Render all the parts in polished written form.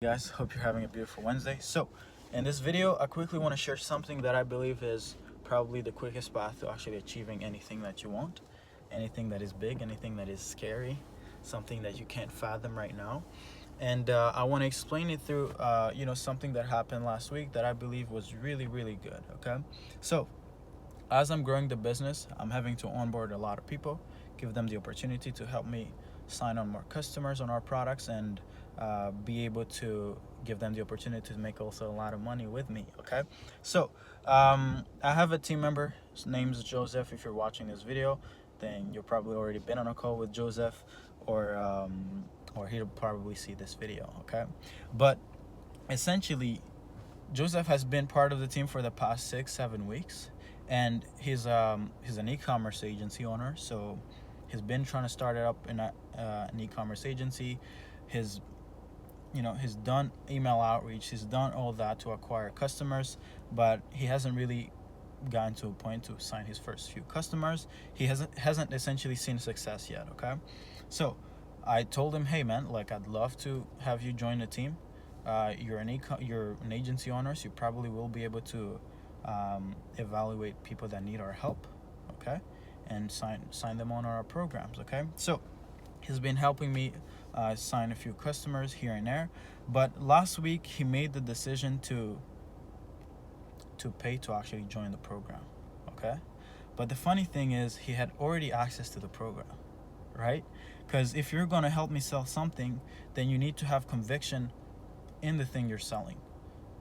Guys, hope you're having a beautiful Wednesday. So in this video I quickly want to share something that I believe is probably the quickest path to actually achieving anything that you want, anything that is big, anything that is scary, something that you can't fathom right now. And I want to explain it through something that happened last week that I believe was really good. Okay, so as I'm growing the business, I'm having to onboard a lot of people, give them the opportunity to help me sign on more customers on our products, and be able to give them the opportunity to make also a lot of money with me. Okay, so I have a team member. His name's Joseph. If you're watching this video, then you've probably already been on a call with Joseph, or he'll probably see this video. Okay, but essentially Joseph has been part of the team for the past 6-7 weeks, and he's an e-commerce agency owner. So he's been trying to start it up in an e-commerce agency. He's he's done email outreach, he's done all that to acquire customers, but he hasn't really gotten to a point to sign his first few customers. He hasn't essentially seen success yet. Okay, so I told him, hey man, like I'd love to have you join the team. You're an agency owner, so you probably will be able to evaluate people that need our help, okay, and sign them on our programs. Okay, so he's been helping me sign a few customers here and there, but last week he made the decision to pay to actually join the program. Okay, but the funny thing is he had already access to the program, right? Because if you're going to help me sell something, then you need to have conviction in the thing you're selling.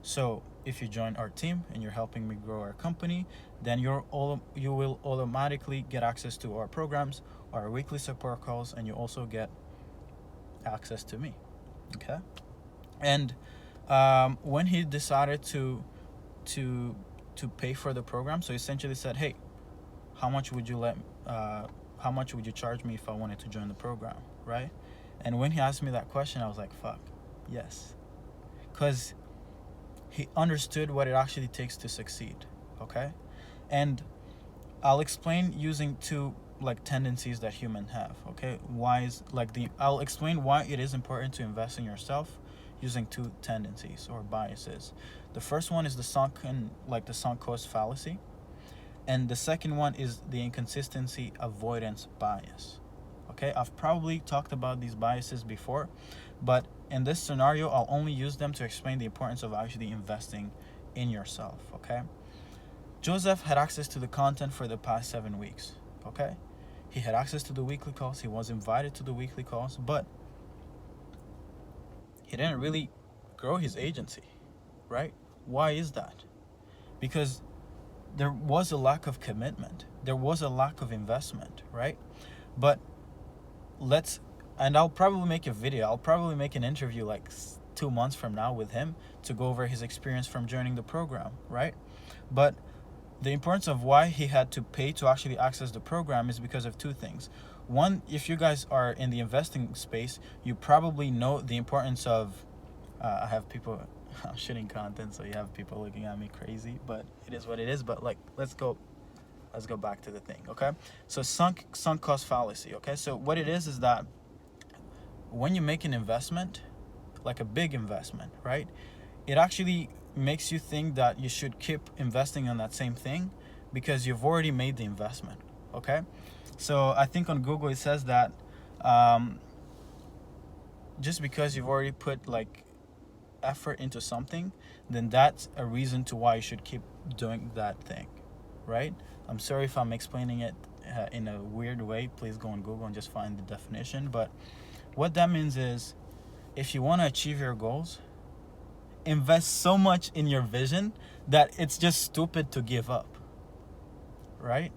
So if you join our team and you're helping me grow our company, then you will automatically get access to our programs, our weekly support calls, and you also get access to me. Okay, and when he decided to pay for the program, so essentially said, hey, how much would you how much would you charge me if I wanted to join the program, right? And when he asked me that question, I was like, fuck, yes, because he understood what it actually takes to succeed. Okay, and I'll explain using two like tendencies that humans have. Okay, I'll explain why it is important to invest in yourself using two tendencies or biases. The first one is the sunk cost fallacy, and the second one is the inconsistency avoidance bias. Okay, I've probably talked about these biases before, but in this scenario I'll only use them to explain the importance of actually investing in yourself. Okay, Joseph had access to the content for the past 7 weeks. Okay, he had access to the weekly calls, he was invited to the weekly calls, but he didn't really grow his agency, right? Why is that? Because there was a lack of commitment, there was a lack of investment, right? But I'll probably make a video, I'll probably make an interview like 2 months from now with him to go over his experience from joining the program, right? But the importance of why he had to pay to actually access the program is because of two things. One, if you guys are in the investing space, you probably know the importance of I have people shooting content, so you have people looking at me crazy, but it is what it is. But like, let's go back to the thing. Okay, so sunk cost fallacy. Okay, so what it is that when you make an investment, like a big investment, right, it actually makes you think that you should keep investing on that same thing because you've already made the investment. Okay, so I think on Google it says that just because you've already put like effort into something, then that's a reason to why you should keep doing that thing, right? I'm sorry if I'm explaining it in a weird way. Please go on Google and just find the definition. But what that means is, if you want to achieve your goals, invest so much in your vision that it's just stupid to give up, right?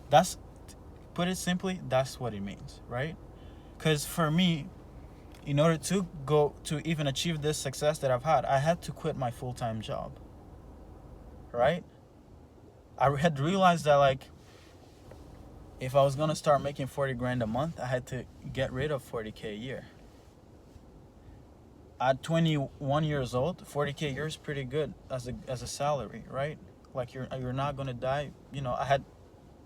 That's, put it simply, that's what it means, right? Because for me, in order to go to even achieve this success that I've had, I had to quit my full-time job, right? I had realized that like if I was gonna start making 40 grand a month, I had to get rid of 40K a year. At 21 years old, 40K a year is pretty good as a salary, right? Like you're not gonna die. I had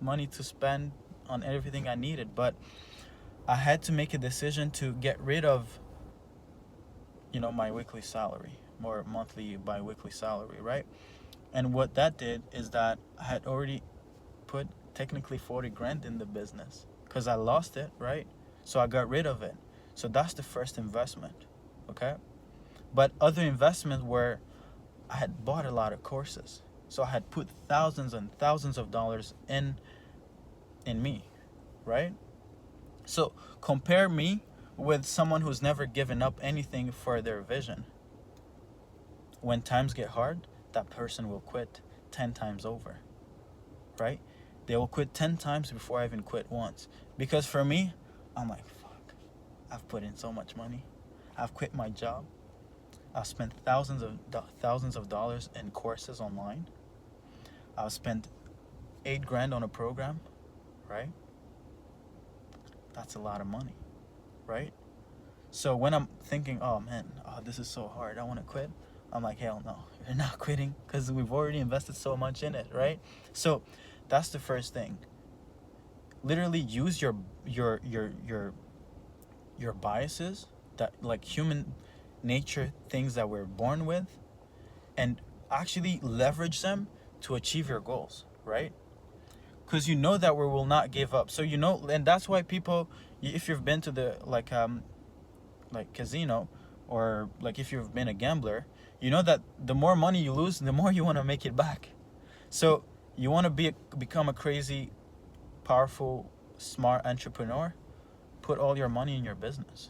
money to spend on everything I needed, but I had to make a decision to get rid of my weekly salary, more monthly, bi-weekly salary, right? And what that did is that I had already put technically 40 grand in the business because I lost it, right? So I got rid of it. So that's the first investment, okay? But other investments were I had bought a lot of courses. So I had put thousands and thousands of dollars in me, right? So compare me with someone who's never given up anything for their vision. When times get hard, that person will quit 10 times over, right? They will quit 10 times before I even quit once. Because for me, I'm like, fuck, I've put in so much money. I've quit my job. I've spent thousands of dollars in courses online. I've spent 8 grand on a program, right? That's a lot of money, right? So when I'm thinking, oh man, this is so hard, I want to quit, I'm like, hell no, you're not quitting, because we've already invested so much in it, right? So that's the first thing. Literally use your biases, that like human nature, things that we're born with, and actually leverage them to achieve your goals, right? Because you know that we will not give up. So and that's why people, if you've been to the like casino, or like if you've been a gambler, you know that the more money you lose, the more you want to make it back. So you want to become a crazy, powerful, smart entrepreneur, put all your money in your business.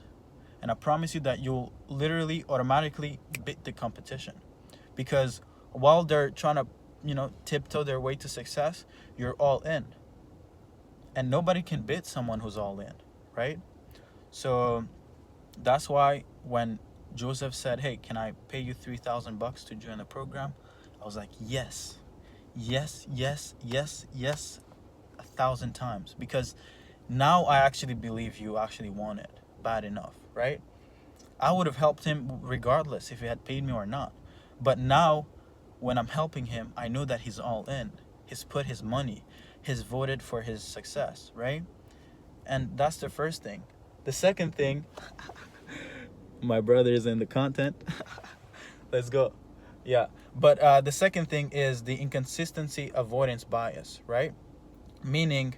And I promise you that you'll literally automatically beat the competition. Because while they're trying to, tiptoe their way to success, you're all in. And nobody can beat someone who's all in, right? So that's why when Joseph said, hey, can I pay you $3,000 to join the program? I was like, yes, yes, yes, yes, yes, 1,000 times. Because now I actually believe you actually want it bad enough, right? I would have helped him regardless if he had paid me or not. But now, when I'm helping him, I know that he's all in. He's put his money. He's voted for his success, right? And that's the first thing. The second thing, my brother is in the content. Let's go. Yeah. But the second thing is the inconsistency avoidance bias, right? Meaning,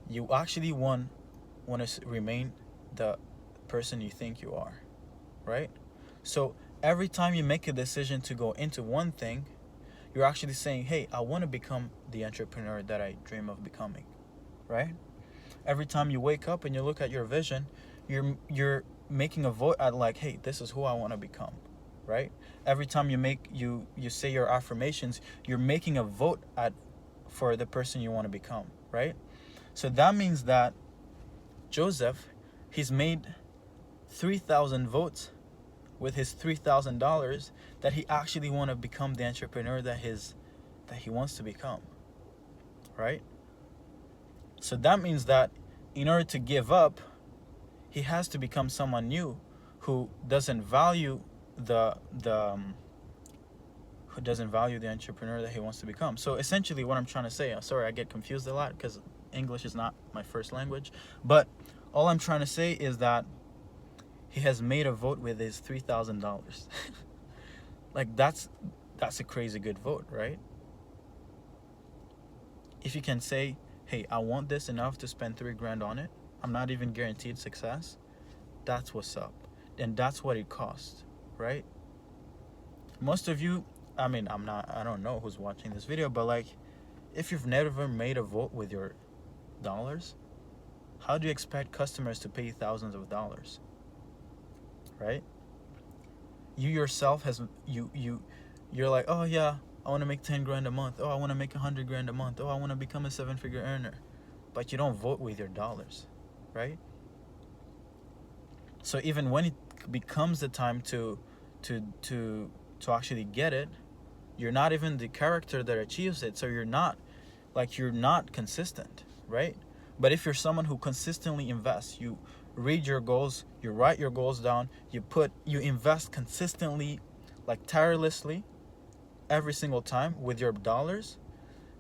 you actually want to remain the person you think you are, right? So every time you make a decision to go into one thing, you're actually saying, hey, I want to become the entrepreneur that I dream of becoming, right? Every time you wake up and you look at your vision, you're making a vote at like, hey, this is who I want to become, right? Every time you say your affirmations, you're making a vote for the person you want to become, right? So that means that Joseph, he's made 3,000 votes with his $3,000 that he actually want to become the entrepreneur that he wants to become, right? So that means that in order to give up, he has to become someone new who doesn't value the entrepreneur that he wants to become. So essentially what I'm trying to say, sorry, I get confused a lot because English is not my first language, but all I'm trying to say is that he has made a vote with his $3,000. Like that's a crazy good vote, right? If you can say, hey, I want this enough to spend 3 grand on it, I'm not even guaranteed success, that's what's up. And that's what it costs, right? Most of you, I don't know who's watching this video, but like, if you've never made a vote with your dollars, how do you expect customers to pay thousands of dollars, right? You yourself you're like, oh yeah, I want to make 10 grand a month. Oh, I want to make 100 grand a month. Oh, I want to become a 7-figure earner. But you don't vote with your dollars, right? So even when it becomes the time to actually get it, you're not even the character that achieves it. So you're not consistent, right? But if you're someone who consistently invests, you read your goals, you write your goals down, you invest consistently, like tirelessly, every single time with your dollars,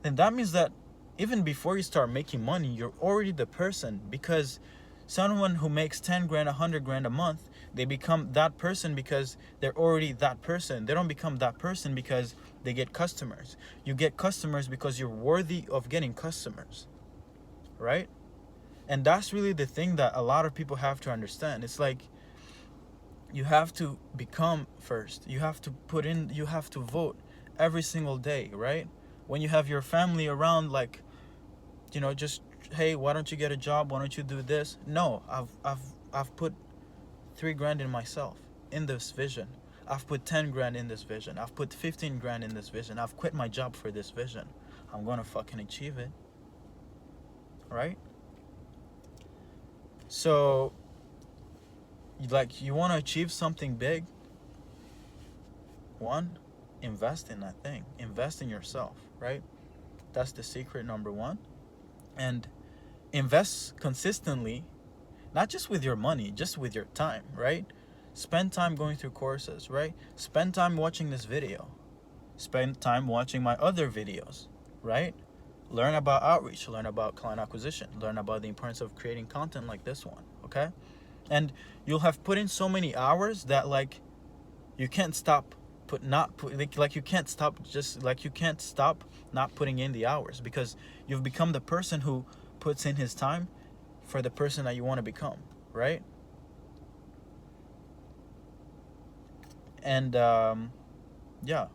then that means that even before you start making money, you're already the person. Because someone who makes 10 grand, 100 grand a month, They become that person because they're already that person. They don't become that person because they get customers. You get customers because you're worthy of getting customers, right? And that's really the thing that a lot of people have to understand. It's like you have to become first. You have to put in, you have to vote every single day, right? When you have your family around, like, you know, just, hey, why don't you get a job? Why don't you do this? No, I've put 3 grand in myself, in this vision. I've put 10 grand in this vision. I've put 15 grand in this vision. I've quit my job for this vision. I'm gonna fucking achieve it, right? So, like, you want to achieve something big, one, invest in that thing. Invest in yourself, right? That's the secret number one. And invest consistently, not just with your money, just with your time, right? Spend time going through courses, right? Spend time watching this video. Spend time watching my other videos, right? Learn about outreach, learn about client acquisition, learn about the importance of creating content like this one, okay? And you'll have put in so many hours that, like, you can't stop you can't stop not putting in the hours, because you've become the person who puts in his time for the person that you want to become, right? And yeah,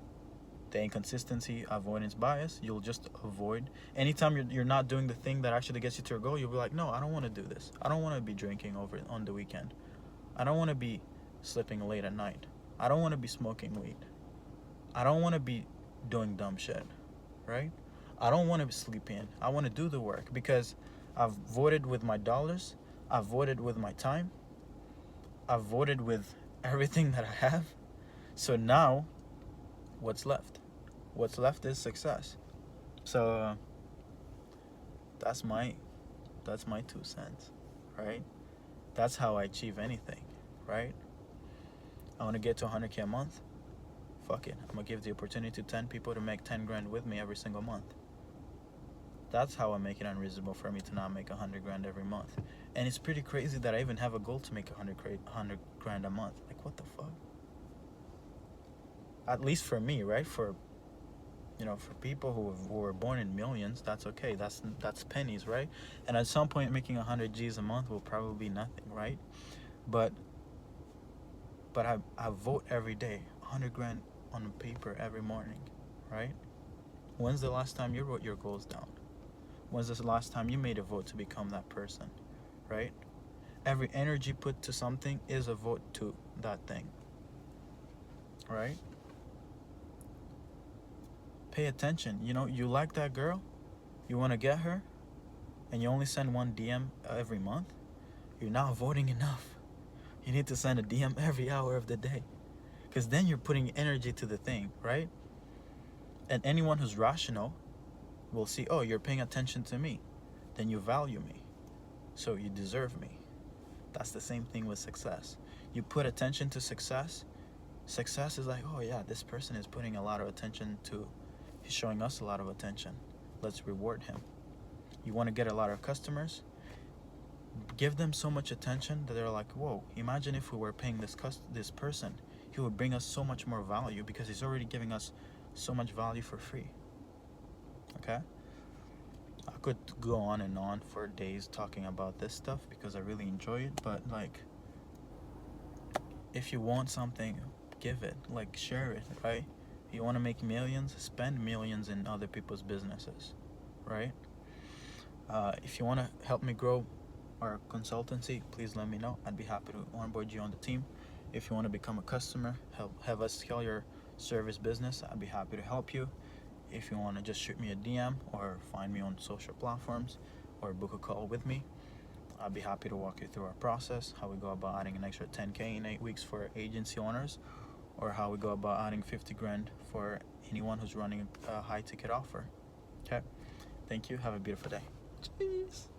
the inconsistency, avoidance bias, you'll just avoid. Anytime you're not doing the thing that actually gets you to your goal, you'll be like, no, I don't want to do this. I don't want to be drinking over on the weekend. I don't want to be sleeping late at night. I don't want to be smoking weed. I don't want to be doing dumb shit, right? I don't want to sleep in. I want to do the work, because I've voted with my dollars. I've voted with my time. I've voted with everything that I have. So now, what's left? What's left is success. So that's my 2 cents, right? That's how I achieve anything, right? I want to get to 100K a month. Fuck it. I'm going to give the opportunity to 10 people to make 10 grand with me every single month. That's how I make it unreasonable for me to not make 100 grand every month. And it's pretty crazy that I even have a goal to make 100 grand a month. Like, what the fuck? At least for me, right? For, you know, for people who were born in millions, that's okay. That's pennies, right? And at some point, making 100 G's a month will probably be nothing, right? But I vote every day, 100 grand on paper every morning, right? When's the last time you wrote your goals down? When's the last time you made a vote to become that person, right? Every energy put to something is a vote to that thing, right? Pay attention. You know, you like that girl, you want to get her, and you only send 1 DM every month, you're not voting enough. You need to send a DM every hour of the day, because then you're putting energy to the thing, right? And anyone who's rational will see, oh, you're paying attention to me, then you value me, so you deserve me. That's the same thing with success. You put attention to success. Success is like, oh yeah, this person is putting a lot of attention to, he's showing us a lot of attention. Let's reward him. You want to get a lot of customers? Give them so much attention that they're like, whoa, imagine if we were paying this person. He would bring us so much more value, because he's already giving us so much value for free. Okay? I could go on and on for days talking about this stuff, because I really enjoy it, but like, if you want something, give it, like, share it, right? If you want to make millions, spend millions in other people's businesses, right? If you want to help me grow our consultancy, please let me know. I'd be happy to onboard you on the team. If you want to become a customer, have us scale your service business, I'd be happy to help you. If you want to just shoot me a DM or find me on social platforms or book a call with me, I'd be happy to walk you through our process, how we go about adding an extra 10K in 8 weeks for agency owners, or how we go about adding 50 grand for anyone who's running a high ticket offer. Okay, thank you. Have a beautiful day. Cheers.